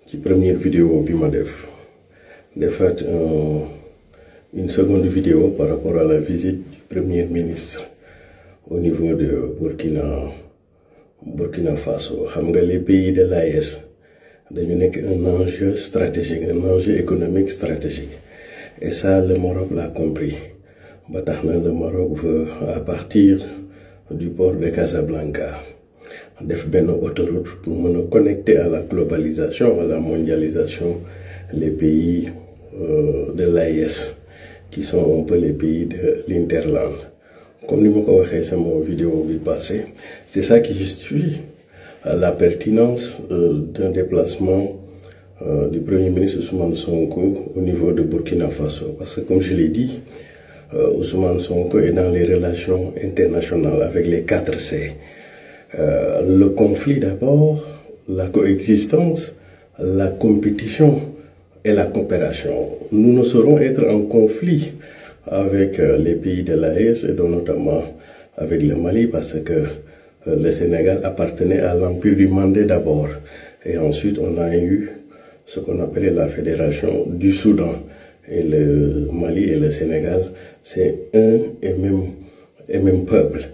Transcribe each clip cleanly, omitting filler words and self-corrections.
ci première vidéo bi ma def defaat une seconde vidéo par rapport à la visite du Premier ministre au niveau de Burkina Faso. Xam nga les pays de l'AES dañu nekk un enjeu stratégique, un enjeu économique stratégique, et ça le Maroc l'a compris. Ba tax na le Maroc veut, à partir du port de Casablanca, def benn autoroute pour mën a connecter à la globalisation, à la mondialisation, les pays de l'AES, qui sont un peu les pays de l'Interland. Comme ni ma ko waxee sama vidéo bi passé, c'est ça qui justifie la pertinence d'un déplacement du Premier ministre Ousmane Sonko au niveau de Burkina Faso. Parce que comme je l'ai dit, Ousmane Sonko est dans les relations internationales avec les 4C. Le conflit d'abord, la coexistence, la compétition et la coopération. Nous ne saurons être en conflit avec les pays de l'AES et donc notamment avec le Mali, parce que le Sénégal appartenait à l'Empire du Mandé d'abord, et ensuite on a eu ce qu'on appelait la Fédération du Soudan, et le Mali et le Sénégal, c'est un et même peuple.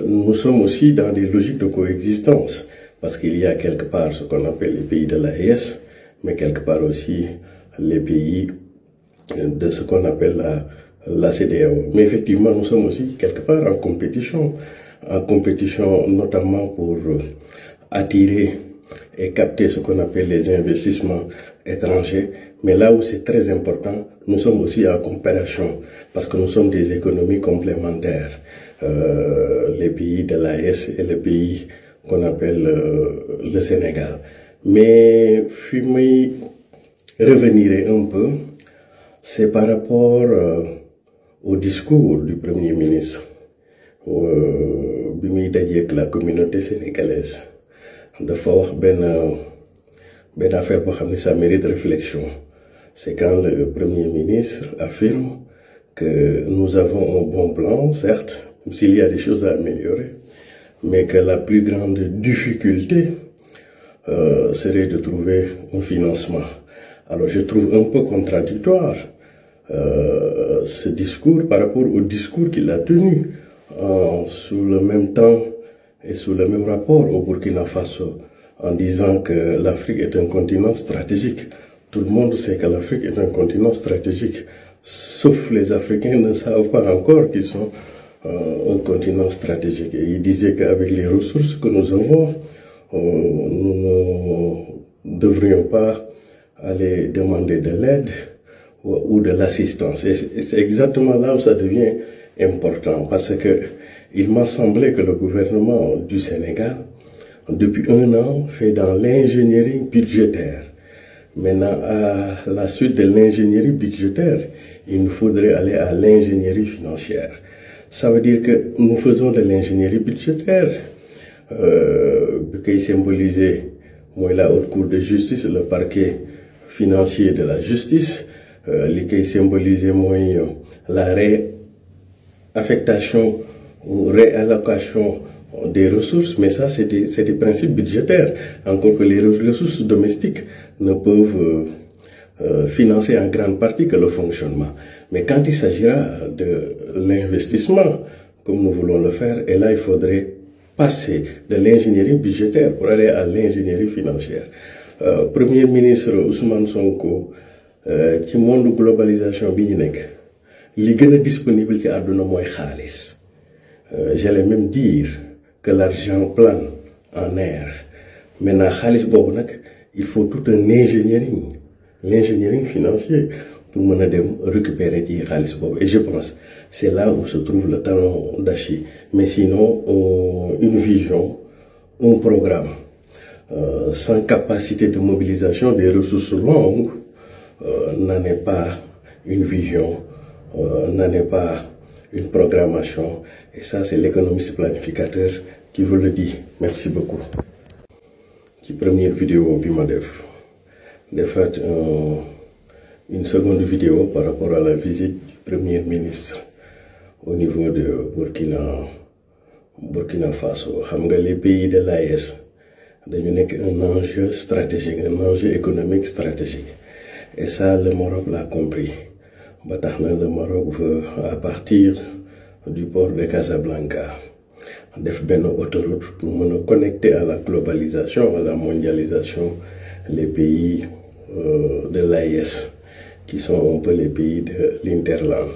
Nous sommes aussi dans des logiques de coexistence, parce qu'il y a quelque part ce qu'on appelle les pays de l'AES, mais quelque part aussi les pays de ce qu'on appelle la CEDEAO. Mais effectivement, nous sommes aussi quelque part en compétition notamment pour attirer et capter ce qu'on appelle les investissements étrangers. Mais là où c'est très important, nous sommes aussi en coopération, parce que nous sommes des économies complémentaires. Les pays de l'AES et le pays qu'on appelle le Sénégal. Mais fi may revenir un peu, c'est par rapport au discours du Premier ministre bi muy dajeek la communauté sénégalaise. Dafa wax benn affaire boo xam ne ça mérite réflexion. C'est quand le Premier ministre affirme que nous avons un bon plan, certes, même s'il y a des choses à améliorer, mais que la plus grande difficulté serait de trouver un financement. Alors je trouve un peu contradictoire ce discours par rapport au discours qu'il a tenu sous le même temps et sous le même rapport au Burkina Faso, en disant que l'Afrique est un continent stratégique. Tout le monde sait que l'Afrique est un continent stratégique, sauf les Africains ne savent pas encore qu'ils sont un continent stratégique. Et il disait qu'avec les ressources que nous avons, nous ne devrions pas aller demander de l'aide ou de l'assistance. Et c'est exactement là où ça devient important, parce que il m'a semblé que le gouvernement du Sénégal, depuis un an, fait dans l'ingénierie budgétaire. Maintenant, à la suite de l'ingénierie budgétaire, il nous faudrait aller à l'ingénierie financière. Ça veut dire que nous faisons de l'ingénierie budgétaire, qui est symbolisée, moi, la haute cour de justice, le parquet financier de la justice, qui est symbolisé, moi, la réaffectation ou réallocation des ressources, mais ça, c'est des principes budgétaires, encore que les ressources domestiques ne peuvent financer en grande partie que le fonctionnement. Mais quand il s'agira de l'investissement, comme nous voulons le faire, et là, il faudrait passer de l'ingénierie budgétaire pour aller à l'ingénierie financière. Premier ministre Ousmane Sonko, ci monde globalisation bi ñu nekk, li gën a disponible ci àdduna mooy xaalis. J'allais même dire que l'argent plane en air. Maintenant, xaalis boobu nag, il faut tout un l'ingénierie financier pour mën a dem récupérer ci xaalis boobu. Et je pense c'est là où se trouve le talon d'Achille. Mais sinon, une vision, un programme, sans capacité de mobilisation des ressources longues, n'en est pas une vision, n'en est pas une programmation. Et ça, c'est l'économiste planificateur qui vous le dit. Merci beaucoup. Ci première vidéo bi ma defaat une seconde vidéo par rapport à la visite du Premier ministre au niveau de Burkina Faso. Xam nga les pays de l'AES dañu nekk un enjeu stratégique, un enjeu économique stratégique. Et ça, le Maroc l'a compris. Ba tax na le Maroc veut, à partir du port de Casablanca, def benn autoroute pour mën a connecter à la globalisation, à la mondialisation, les pays de l'AES, qui sont un peu les pays de l'Interland.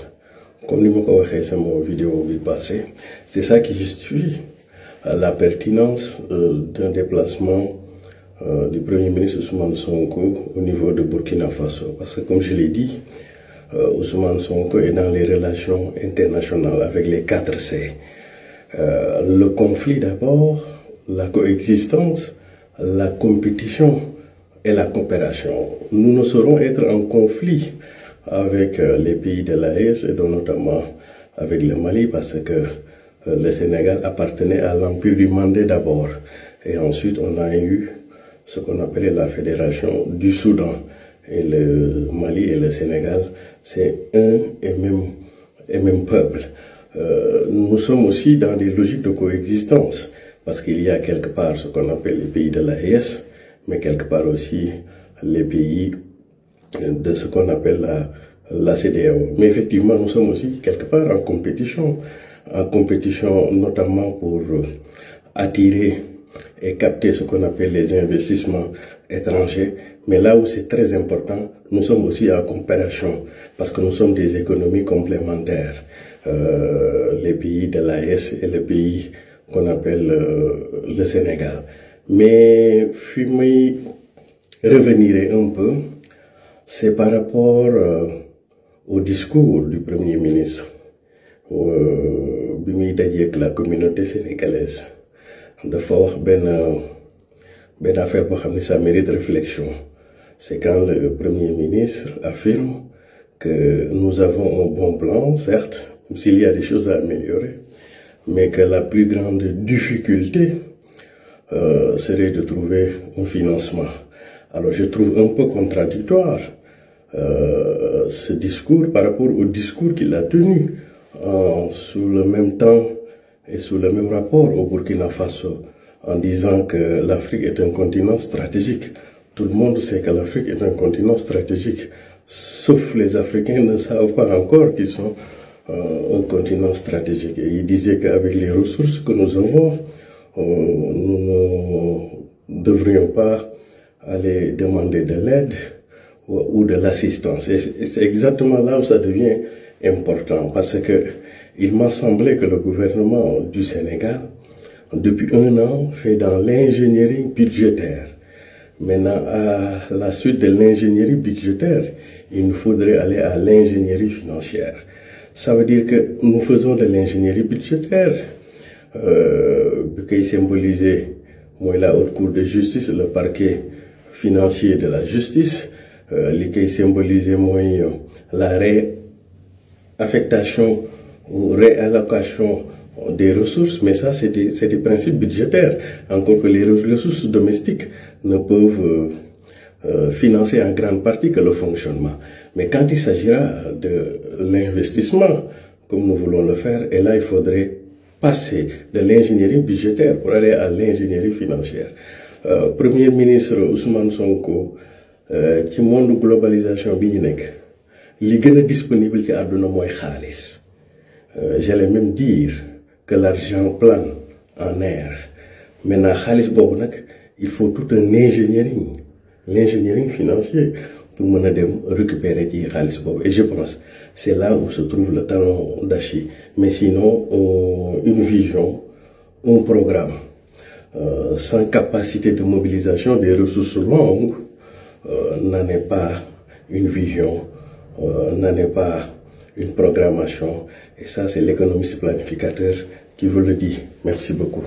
Comme ni ma ko waxee sama vidéo bi passé, c'est ça qui justifie la pertinence d'un déplacement du Premier ministre Ousmane Sonko au niveau de Burkina Faso. Parce que comme je l'ai dit, Ousmane Sonko est dans les relations internationales avec les 4C. Le conflit d'abord, la coexistence, la compétition et la coopération. Nous ne saurons être en conflit avec les pays de l'AES et donc notamment avec le Mali parce que le Sénégal appartenait à l'Empire du Mandé d'abord. Et ensuite on a eu ce qu'on appelait la Fédération du Soudan. Et le Mali et le Sénégal, c'est un et même peuple. Nous sommes aussi dans des logiques de coexistence parce qu'il y a quelque part ce qu'on appelle les pays de l'AES, mais quelque part aussi les pays de ce qu'on appelle la CEDEAO. Mais effectivement, nous sommes aussi quelque part en compétition notamment pour attirer et capter ce qu'on appelle les investissements étrangers. Mais là où c'est très important, nous sommes aussi en coopération parce que nous sommes des économies complémentaires. Les pays de l'AES et le pays qu'on appelle le Sénégal. Mais fi may revenir un peu, c'est par rapport au discours du Premier ministre bi muy dajeek la communauté sénégalaise. Dafa wax benn affaire boo xam ne ça mérite réflexion. C'est quand le Premier ministre affirme que nous avons un bon plan, certes, même s'il y a des choses à améliorer, mais que la plus grande difficulté serait de trouver un financement. Alors je trouve un peu contradictoire ce discours par rapport au discours qu'il a tenu sous le même temps et sous le même rapport au Burkina Faso, en disant que l'Afrique est un continent stratégique. Tout le monde sait que l'Afrique est un continent stratégique, sauf les Africains ne savent pas encore qu'ils sont un continent stratégique. Et il disait qu'avec les ressources que nous avons, nous ne devrions pas aller demander de l'aide ou de l'assistance. Et c'est exactement là où ça devient important, parce que il m'a semblé que le gouvernement du Sénégal, depuis un an, fait dans l'ingénierie budgétaire. Maintenant, à la suite de l'ingénierie budgétaire, il nous faudrait aller à l'ingénierie financière. Ça veut dire que nous faisons de l'ingénierie budgétaire, qui est symbolisé, moi, la haute cour de justice, le parquet financier de la justice, qui est symbolisé, moi, la réaffectation ou réallocation des ressources, mais ça, c'est des principes budgétaires, encore que les ressources domestiques ne peuvent financer en grande partie que le fonctionnement. Mais quand il s'agira de l'investissement, comme nous voulons le faire, et là, il faudrait passer de l'ingénierie budgétaire pour aller à l'ingénierie financière. Premier ministre Ousmane Sonko, ci monde globalisation bi ñu nekk, li gën a disponible ci àdduna mooy xaalis. J'allais même dire que l'argent plane en air. Maintenant, xaalis boobu nag, il faut tout un l'ingénierie financier pour mën a dem récupérer ci xaalis boobu. Et je pense c'est là où se trouve le talon d'Achille. Mais sinon, une vision, un programme, sans capacité de mobilisation des ressources longues, n'en est pas une vision, n'en est pas une programmation. Et ça, c'est l'économiste planificateur qui vous le dit. Merci beaucoup.